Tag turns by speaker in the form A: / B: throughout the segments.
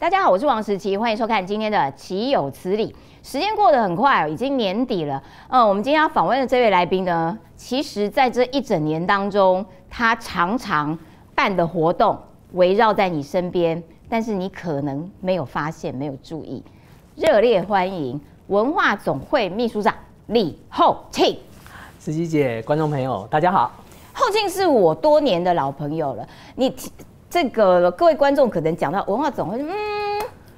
A: 大家好，我是王时琪，欢迎收看今天的《岂有此理》。时间过得很快哦，已经年底了。我们今天要访问的这位来宾呢，其实在这一整年当中，他常常办的活动围绕在你身边，但是你可能没有发现、没有注意。热烈欢迎文化总会秘书长李厚庆。
B: 时琪姐，观众朋友，大家好。
A: 厚庆是我多年的老朋友了，这个各位观众可能讲到文化总会，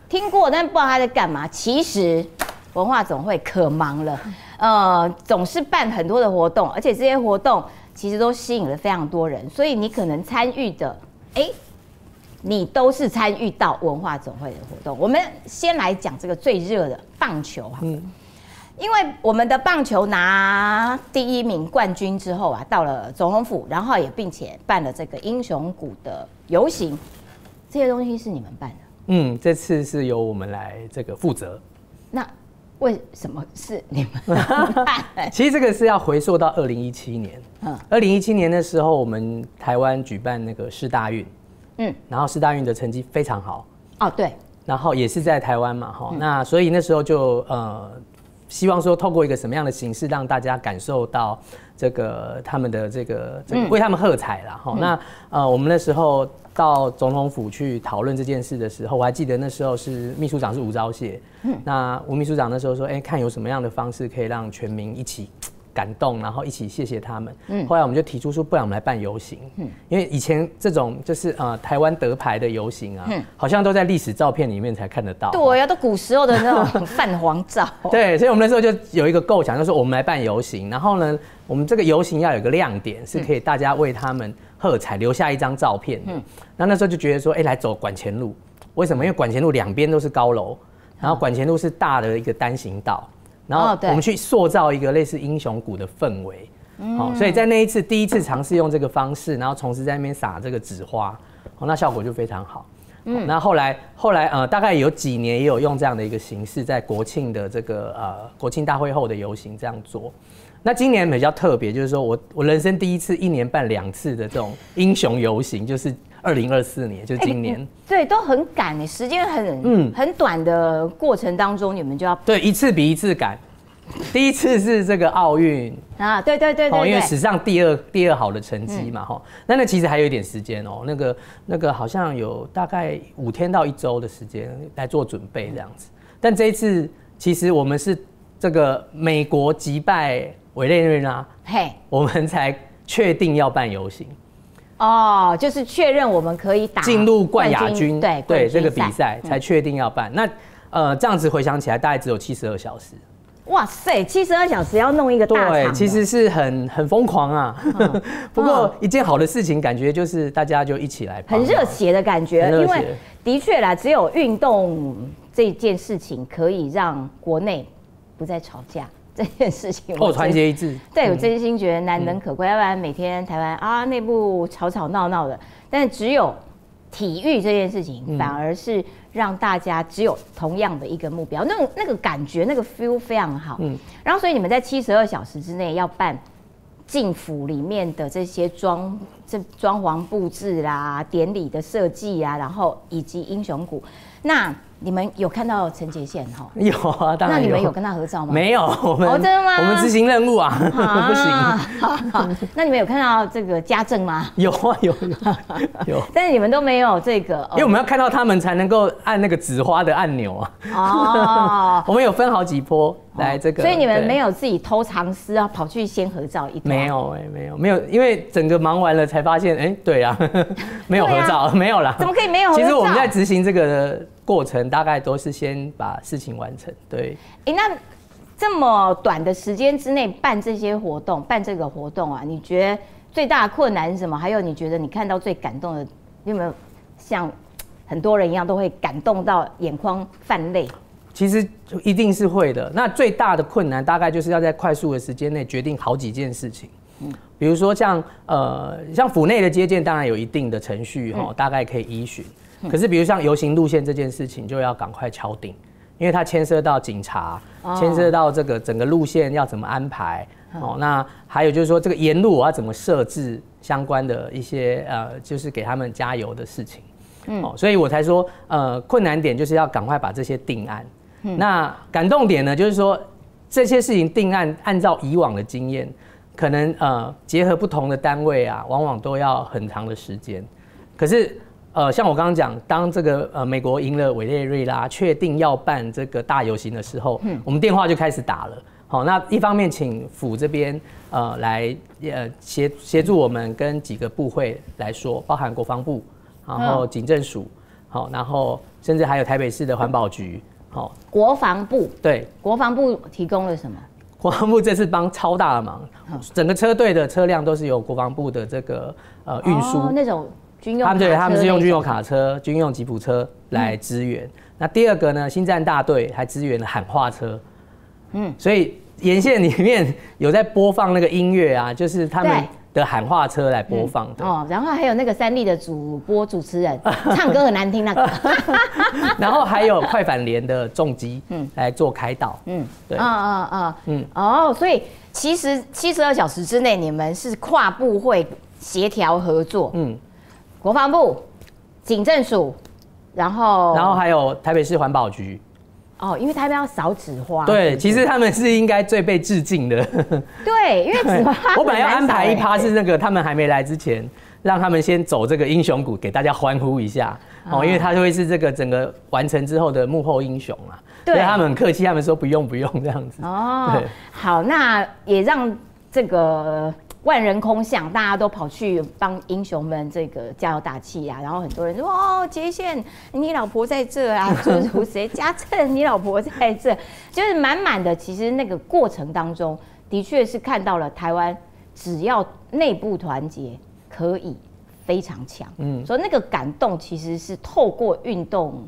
A: 听过，但不知道他在干嘛。其实文化总会可忙了，总是办很多的活动，而且这些活动其实都吸引了非常多人，所以你可能参与的，你都是参与到文化总会的活动。我们先来讲这个最热的棒球好了。因为我们的棒球拿第一名冠军之后啊，到了总统府，然后也并且办了这个英雄谷的游行，这些东西是你们办的。
B: 这次是由我们来这个负责。
A: 那为什么是你们办？
B: 其实这个是要回溯到2017年。2017年的时候，我们台湾举办那个世大运，然后世大运的成绩非常好。
A: 哦，对。然
B: 后也是在台湾嘛，那所以那时候就希望说透过一个什么样的形式让大家感受到这个他们的这个为他们喝彩啦。那我们那时候到总统府去讨论这件事的时候，我还记得那时候是秘书长是吴钊燮，那吴秘书长那时候说，看有什么样的方式可以让全民一起感动，然后一起谢谢他们。后来我们就提出说，不然我们来办游行。因为以前这种就是台湾得牌的游行啊，好像都在历史照片里面才看得到。
A: 对呀，都古时候的那种泛黄照。
B: 对，所以我们那时候就有一个构想，就是说我们来办游行，然后呢，我们这个游行要有个亮点，是可以大家为他们喝彩，留下一张照片。那时候就觉得说，来走馆前路。为什么？因为馆前路两边都是高楼，然后馆前路是大的一个单行道。然后我们去塑造一个类似英雄谷的氛围，所以在那一次第一次尝试用这个方式，然后同时在那边撒这个纸花，那效果就非常好。那后来大概有几年也有用这样的一个形式，在国庆的这个国庆大会后的游行这样做。那今年比较特别，就是说我人生第一次1年办2次的这种英雄游行，就是2024年，就是今年。
A: 对，都很赶诶，时间很短的过程当中，你们就要
B: 对一次比一次赶。第一次是这个奥运
A: 啊，对，
B: 因为史上第二好的成绩嘛，那其实还有一点时间哦，那个好像有大概5天到1周的时间来做准备这样子。但这一次其实我们是这个美国击败委内瑞拉，我们才确定要办游行。
A: 就是确认我们可以
B: 进入冠亚军，对这个比赛才确定要办。那这样子回想起来，大概只有72小时。
A: 哇塞，72小时要弄一个大场，
B: 对，其实是很疯狂啊。不过一件好的事情，感觉就是大家就一起来，
A: 很热血的感觉。因为的确啦，只有运动这件事情可以让国内不再吵架。这件事情
B: 团结一致。
A: 对，我真心觉得难能可贵。要不然每天台湾内部吵吵闹闹的，但是只有体育这件事情，反而是让大家只有同样的一个目标，那个感觉，那个 feel 非常好。然后所以你们在72小时之内要办进府里面的这些装潢布置啦、典礼的设计啊，然后以及英雄谷。那你们有看到陈杰宪哈？
B: 有啊，当然有。
A: 那你们有跟他合照吗？
B: 没有，我们
A: 真的吗？
B: 我们执行任务啊，不行。
A: 好，那你们有看到这个家政吗？
B: 有啊，有。
A: 但是你们都没有这个，
B: 因为我们要看到他们才能够按那个纸花的按钮啊。我们有分好几波来这个，
A: 所以你们没有自己偷藏私啊，跑去先合照一段？
B: 没有，因为整个忙完了才发现，对啊，没有合照，没有啦。
A: 怎么可以没有合照？
B: 其实我们在执行这个过程大概都是先把事情完成，对。
A: 那这么短的时间之内办这些活动，办这个活动啊，你觉得最大的困难是什么？还有你觉得你看到最感动的，你有没有像很多人一样都会感动到眼眶泛泪？
B: 其实一定是会的。那最大的困难大概就是要在快速的时间内决定好几件事情。比如说像府内的接见，当然有一定的程序大概可以依循。可是，比如像游行路线这件事情，就要赶快敲定，因为它牵涉到警察，牵涉到这个整个路线要怎么安排。那还有就是说，这个沿路我要怎么设置相关的一些就是给他们加油的事情。所以我才说，困难点就是要赶快把这些定案。那感动点呢，就是说这些事情定案，按照以往的经验，可能结合不同的单位啊，往往都要很长的时间。可是像我刚刚讲，当这个美国赢了委内瑞拉，确定要办这个大游行的时候，我们电话就开始打了。好，那一方面请府这边来协助我们跟几个部会来说，包含国防部，然后警政署，好，然后甚至还有台北市的环保局。好，
A: 国防部
B: 对，
A: 国防部提供了什么？
B: 国防部这次帮超大的忙，整个车队的车辆都是由国防部的这个运输
A: 那种军用卡车，
B: 他们是用军用卡车、军用吉普车来支援。那第二个呢，星战大队还支援了喊话车，所以沿线里面有在播放那个音乐啊，就是他们的喊话车来播放的。
A: 然后还有那个3立的主持人唱歌很难听那个，
B: 然后还有快反联的重机来做开导。对，
A: 所以其实72小时之内你们是跨部会协调合作，国防部、警政署，然后
B: 还有台北市环保局。
A: 因为他们要扫纸花。
B: 对，其实他们是应该最被致敬的。
A: 对，因为纸花
B: 我本来要安排一趴是那个他们还没来之前，让他们先走这个英雄谷，给大家欢呼一下。因为他就会是这个整个完成之后的幕后英雄啊。所以他们很客气，他们说不用这样子。对，好，
A: 那也让这个万人空巷，大家都跑去帮英雄们这个加油打气啊，然后很多人说杰宪，你老婆在这啊，诸如谁家政，你老婆在这，就是满满的。其实那个过程当中，的确是看到了台湾只要内部团结，可以非常强。所以那个感动其实是透过运动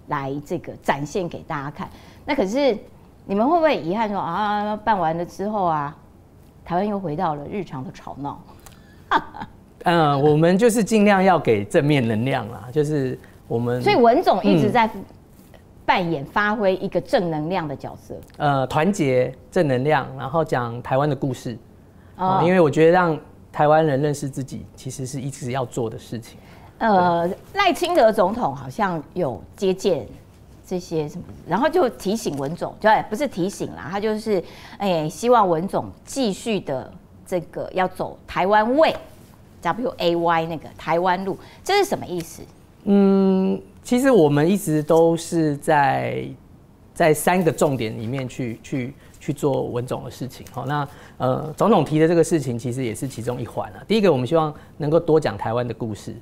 A: 来这个展现给大家看。那可是你们会不会遗憾说办完了之后啊？台湾又回到了日常的吵闹，
B: 我们就是尽量要给正面能量啦，就是我们。所
A: 以文总一直在扮演、发挥一个正能量的角色。
B: 团结、正能量，然后讲台湾的故事。因为我觉得让台湾人认识自己，其实是一直要做的事情。
A: 赖清德总统好像有接见这些什么，然后就提醒文总，对，不是提醒啦，他就是希望文总继续的这个要走台湾way ，WAY 那个台湾路，这是什么意思？
B: 其实我们一直都是在3个重点里面去做文总的事情。那总统提的这个事情其实也是其中一环啊。第一个，我们希望能够多讲台湾的故事。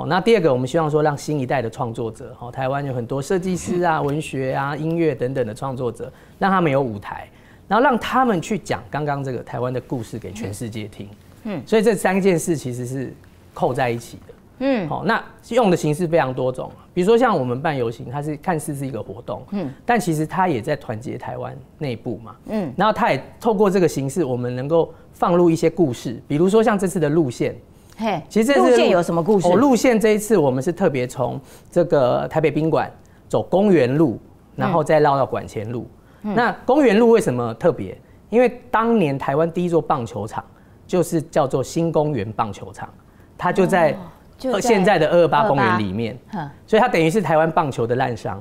B: 那第二个，我们希望说让新一代的创作者，台湾有很多设计师啊、文学啊、音乐等等的创作者，让他们有舞台，然后让他们去讲刚刚这个台湾的故事给全世界听。所以这3件事其实是扣在一起的。那用的形式非常多种，比如说像我们办游行，它是看似是一个活动，但其实它也在团结台湾内部嘛。然后它也透过这个形式，我们能够放入一些故事，比如说像这次的路线。
A: 其实路线有什么故事？
B: 路线这一次我们是特别从这个台北宾馆走公园路，然后再绕到馆前路。那公园路为什么特别？因为当年台湾第一座棒球场就是叫做新公园棒球场，它就在现在的228公园里面，所以它等于是台湾棒球的滥觞。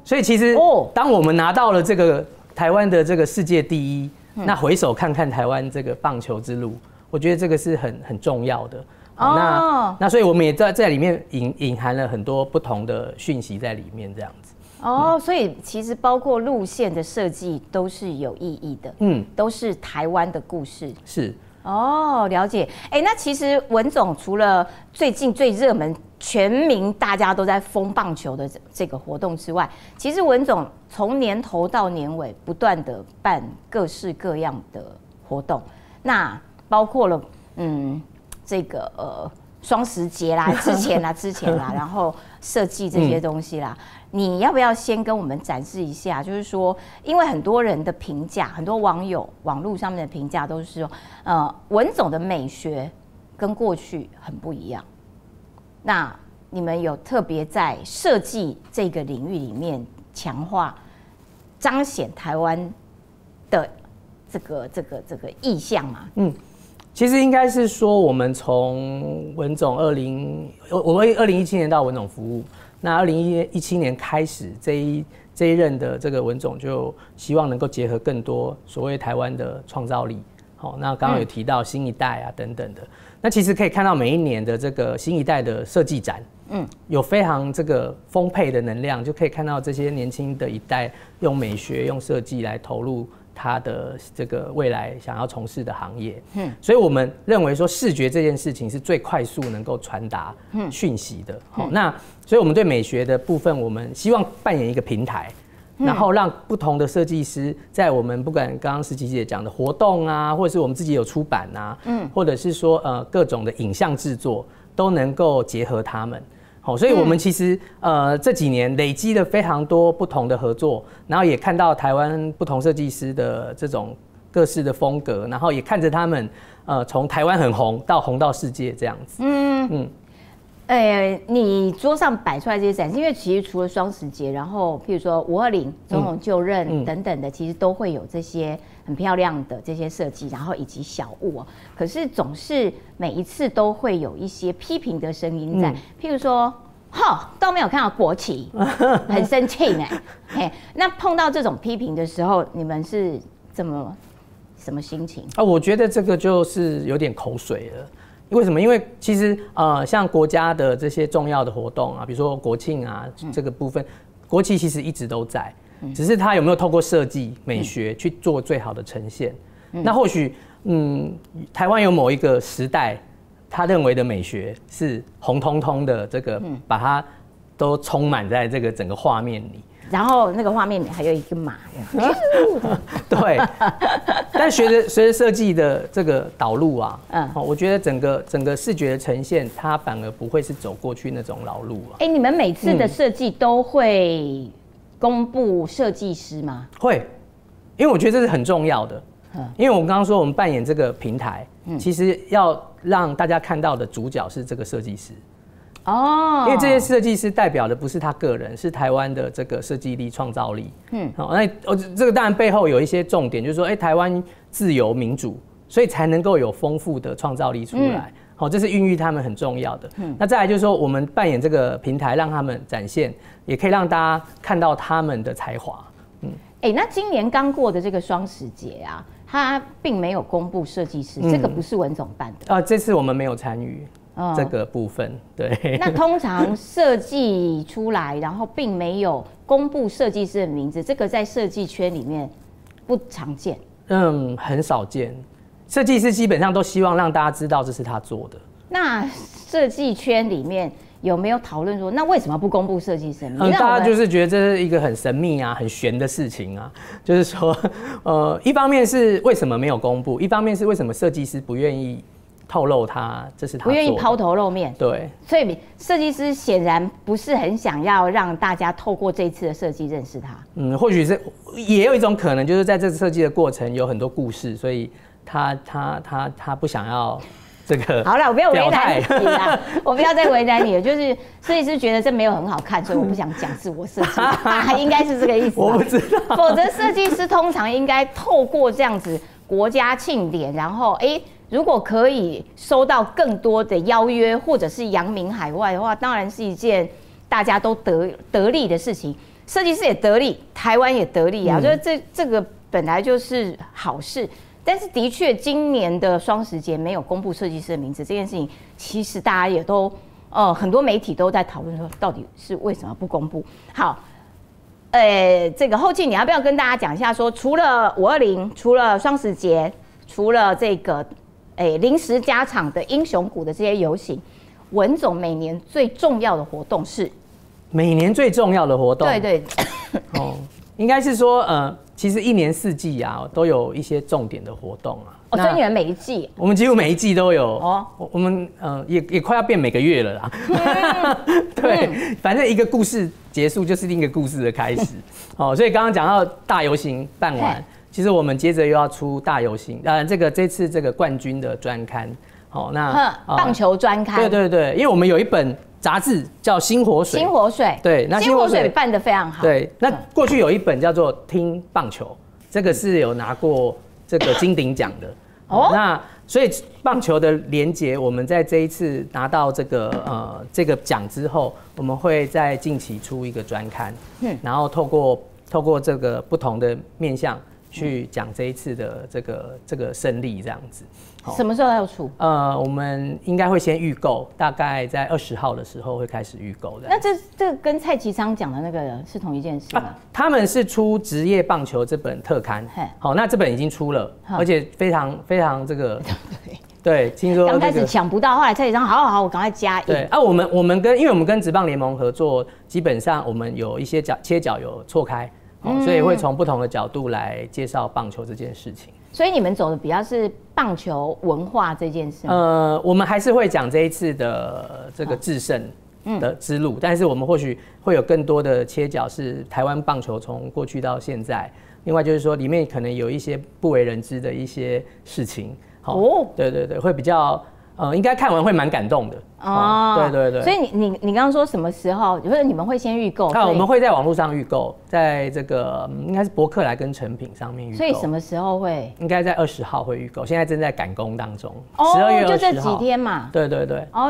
B: 所以其实当我们拿到了这个台湾的这个世界第一，那回首看看台湾这个棒球之路。我觉得这个是很重要的。那所以我们也在里面隐含了很多不同的讯息在里面，这样子。
A: 所以其实包括路线的设计都是有意义的，都是台湾的故事。
B: 是。
A: 了解。那其实文总除了最近最热门、全民大家都在疯棒球的这个活动之外，其实文总从年头到年尾不断的办各式各样的活动。那包括了这个双十节啦，之前啦，然后设计这些东西啦，你要不要先跟我们展示一下？就是说，因为很多人的评价，很多网友网络上面的评价都是说，文总的美学跟过去很不一样。那你们有特别在设计这个领域里面强化、彰显台湾的这个意象吗？
B: 其实应该是说，我们从文总我2017年到文总服务，那2017年开始这一任的这个文总就希望能够结合更多所谓台湾的创造力。好，那刚刚有提到新一代啊等等的，那其实可以看到每一年的这个新一代的设计展，有非常这个丰沛的能量，就可以看到这些年轻的一代用美学、用设计来投入他的这个未来想要从事的行业。所以我们认为说视觉这件事情是最快速能够传达讯息的。那所以我们对美学的部分，我们希望扮演一个平台。然后让不同的设计师在我们不管刚刚思琪姐讲的活动啊，或者是我们自己有出版啊，或者是说各种的影像制作都能够结合他们。好，所以我们其实这几年累积了非常多不同的合作，然后也看到台湾不同设计师的这种各式的风格，然后也看着他们从台湾很红到世界这样子。
A: 你桌上摆出来这些展示，因为其实除了双十节，然后譬如说520总统就任等等的，其实都会有这些很漂亮的这些设计，然后以及小物哦。可是总是每一次都会有一些批评的声音在，譬如说，都没有看到国旗，很生气呢。那碰到这种批评的时候，你们是什么心情？
B: 我觉得这个就是有点口水了。为什么？因为其实像国家的这些重要的活动啊，比如说国庆啊这个部分，国旗其实一直都在，只是它有没有透过设计美学去做最好的呈现。那或许台湾有某一个时代，他认为的美学是红彤彤的，这个把它都充满在这个整个画面里。
A: 然后那个画面里还有一个马，
B: 对。但随着设计的这个导入啊，我觉得整个视觉的呈现，它反而不会是走过去那种老路啊。
A: 你们每次的设计都会公布设计师吗？
B: 会，因为我觉得这是很重要的。因为我刚刚说我们扮演这个平台，其实要让大家看到的主角是这个设计师。因为这些设计师代表的不是他个人，是台湾的这个设计力、创造力。那这个当然背后有一些重点，就是说，台湾自由民主，所以才能够有丰富的创造力出来。这是孕育他们很重要的。那再来就是说，我们扮演这个平台，让他们展现，也可以让大家看到他们的才华。
A: 那今年刚过的这个双十节啊，他并没有公布设计师，这个不是文总办的。
B: 这次我们没有参与。这个部分，对。那
A: 通常设计出来，然后并没有公布设计师的名字，这个在设计圈里面不常见。
B: 很少见。设计师基本上都希望让大家知道这是他做的。
A: 那设计圈里面有没有讨论说，那为什么不公布设计师的名字？
B: 大家就是觉得这是一个很神秘啊、很玄的事情啊。就是说，一方面是为什么没有公布，一方面是为什么设计师不愿意透露这是他
A: 不愿意抛头露面。
B: 对，
A: 所以设计师显然不是很想要让大家透过这次的设计认识他。
B: 或许是也有一种可能，就是在这次设计的过程有很多故事，所以他不想要这个。
A: 好了，我不要为难你啦，我不要再为难你了。就是设计师觉得这没有很好看，所以我不想讲是我设计，应该是这个意思。
B: 我不知道，
A: 否则设计师通常应该透过这样子国家庆典，然后如果可以收到更多的邀约，或者是扬名海外的话，当然是一件大家都得利的事情。设计师也得利，台湾也得利啊，所以这个本来就是好事。但是的确，今年的双十节没有公布设计师的名字这件事情，其实大家也都很多媒体都在讨论说，到底是为什么不公布？好，这个后期你要不要跟大家讲一下说，除了520，除了双十节，除了这个临时加场的英雄谷的这些游行，文总每年最重要的活动是？
B: 每年最重要的活动，
A: 对，
B: 应该是说其实一年四季啊都有一些重点的活动啊。
A: 所以你们每一季？
B: 我们几乎每一季都有。我们也快要变每个月了啦。对，反正一个故事结束就是另一个故事的开始。所以刚刚讲到大游行办完。其实我们接着又要出大游行，这次这个冠军的专刊，
A: 棒球专刊，
B: 对，因为我们有一本杂志叫《新活水》，
A: 新活水，
B: 对，那
A: 新活水办得非常好，
B: 对，那过去有一本叫做《听棒球》，这个是有拿过这个金鼎奖的，所以棒球的连结，我们在这一次拿到这个奖之后，我们会在近期出一个专刊，然后透过这个不同的面向去讲这一次的这个胜利这样子。
A: 什么时候要出？
B: 我们应该会先预购，大概在20号的时候会开始预购的。
A: 那这个跟蔡其昌讲的那个是同一件事吗？
B: 他们是出职业棒球这本特刊，好，那这本已经出了，而且非常这个对，听说
A: 刚开始抢不到，后来蔡其昌好，我赶快加印。
B: 对啊，因为我们跟职棒联盟合作，基本上我们有一些切角有错开，所以会从不同的角度来介绍棒球这件事情。
A: 所以你们走的比较是棒球文化这件事。
B: 我们还是会讲这一次的这个制胜的之路，但是我们或许会有更多的切角是台湾棒球从过去到现在。另外就是说，里面可能有一些不为人知的一些事情。对，会比较应该看完会蛮感动的。对。
A: 所以你刚刚说什么时候？就是你们会先预购？
B: 我们会在网络上预购，在这个应该是博客来跟诚品上面预购。
A: 所以什么时候会？
B: 应该在20号会预购，现在正在赶工当中。
A: 12
B: 月20号，
A: 就这几天嘛。
B: 对。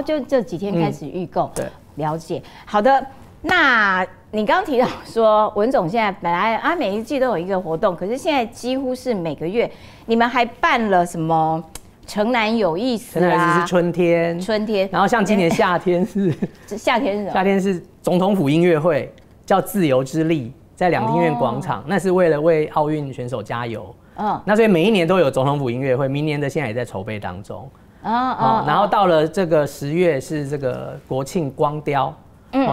A: 就这几天开始预购。
B: 对，
A: 了解。好的，那你刚刚提到说文总现在本来每一季都有一个活动，可是现在几乎是每个月，你们还办了什么？城南有意思啊，
B: 城南有意思是春天，然后像今年夏天是
A: 夏天是什么？
B: 夏天是总统府音乐会，叫自由之力，在两厅院广场，那是为了为奥运选手加油。那所以每一年都有总统府音乐会，明年的现在也在筹备当中。然后到了这个10月是这个国庆光雕。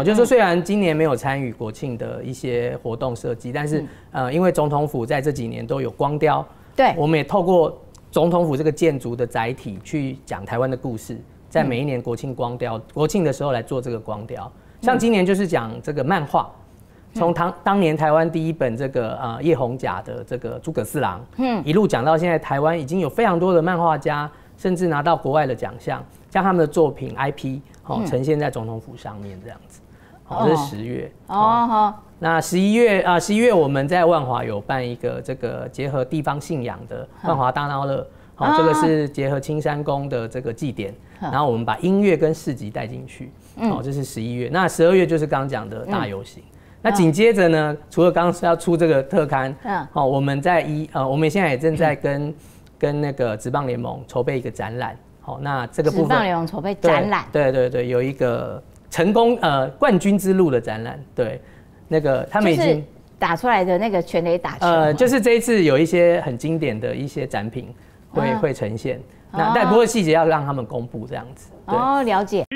B: 就是说虽然今年没有参与国庆的一些活动设计，但是因为总统府在这几年都有光雕，
A: 对，
B: 我们也透过总统府这个建筑的载体去讲台湾的故事，在每一年国庆光雕，国庆的时候来做这个光雕。像今年就是讲这个漫画，从当年台湾第一本这个叶宏甲的这个诸葛四郎，一路讲到现在，台湾已经有非常多的漫画家，甚至拿到国外的奖项，将他们的作品 IP 呈现在总统府上面这样子。这是10月。那11月我们在万华有办一个这个结合地方信仰的万华大闹乐，这个是结合青山宫的这个祭典，然后我们把音乐跟市集带进去，这是11月。那12月就是刚刚讲的大游行。那紧接着呢，除了刚刚要出这个特刊，我们我们现在也正在跟那个职棒联盟筹备一个展览。那这个部分
A: 职棒联盟筹备展览，
B: 对，有一个成功冠军之路的展览，对。那个他们已经
A: 打出来的那个全垒打球，
B: 就是这一次有一些很经典的一些展品会呈现，但不过细节要让他们公布这样子。
A: 了解。